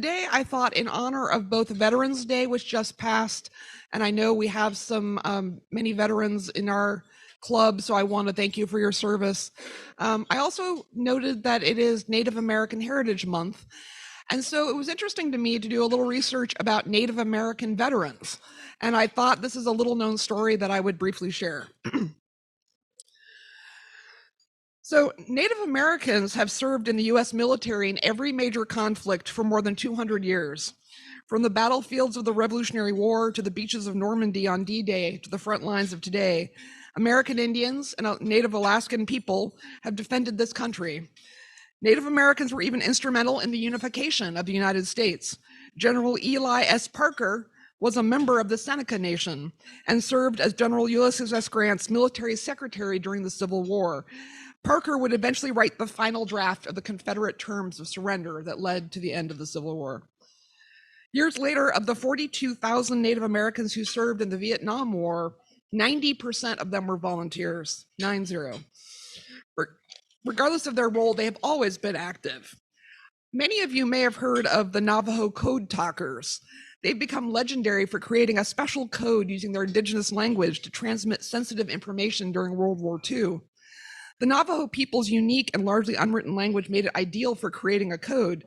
today I thought, in honor of both Veterans Day, which just passed, and I know we have some many veterans in our club, so I want to thank you for your service. I also noted that it is Native American Heritage Month, and so it was interesting to me to do a little research about Native American veterans, and I thought this is a little known story that I would briefly share. So Native Americans have served in the US military in every major conflict for more than 200 years. From the battlefields of the Revolutionary War to the beaches of Normandy on D-Day to the front lines of today, American Indians and Native Alaskan people have defended this country. Native Americans were even instrumental in the unification of the United States. General Eli S. Parker was a member of the Seneca Nation and served as General Ulysses S. Grant's military secretary during the Civil War. Parker would eventually write the final draft of the Confederate terms of surrender that led to the end of the Civil War. Years later, of the 42,000 Native Americans who served in the Vietnam War, 90% of them were volunteers, 9-0. Regardless of their role, they have always been active. Many of you may have heard of the Navajo code talkers. They've become legendary for creating a special code using their indigenous language to transmit sensitive information during World War II. The Navajo people's unique and largely unwritten language made it ideal for creating a code.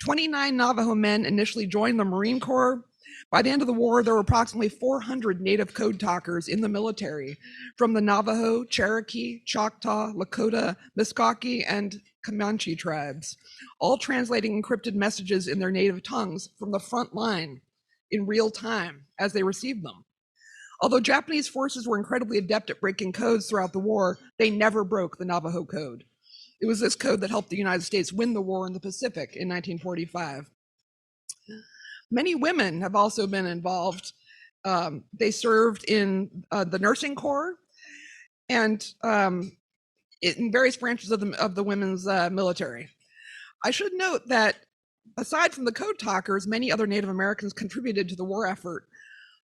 29 Navajo men initially joined the Marine Corps. By the end of the war, there were approximately 400 Native code talkers in the military from the Navajo, Cherokee, Choctaw, Lakota, Meskwaki, and Comanche tribes, all translating encrypted messages in their native tongues from the front line in real time as they received them. Although Japanese forces were incredibly adept at breaking codes throughout the war, they never broke the Navajo Code. It was this code that helped the United States win the war in the Pacific in 1945. Many women have also been involved. They served in the nursing corps and in various branches of the women's military. I should note that aside from the code talkers, many other Native Americans contributed to the war effort.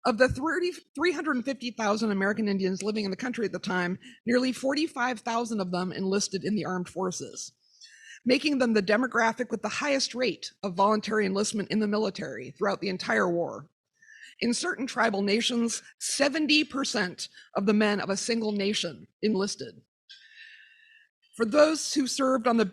Of the 350,000 American Indians living in the country at the time, nearly 45,000 of them enlisted in the armed forces, making them the demographic with the highest rate of voluntary enlistment in the military throughout the entire war. In certain tribal nations, 70% of the men of a single nation enlisted. From those who served on the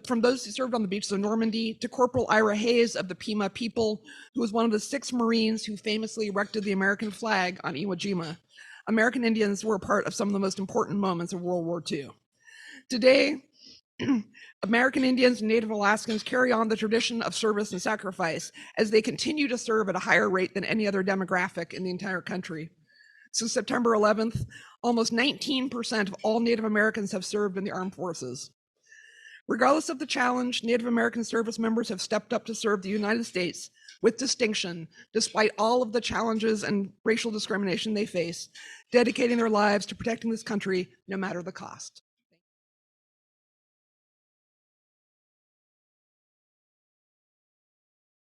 beaches of Normandy to Corporal Ira Hayes of the Pima people, who was one of the 6 Marines who famously erected the American flag on Iwo Jima, American Indians were a part of some of the most important moments of World War II. Today, American Indians and Native Alaskans carry on the tradition of service and sacrifice as they continue to serve at a higher rate than any other demographic in the entire country. Since September 11th, almost 19% of all Native Americans have served in the armed forces. Regardless of the challenge, Native American service members have stepped up to serve the United States with distinction, despite all of the challenges and racial discrimination they face, dedicating their lives to protecting this country no matter the cost.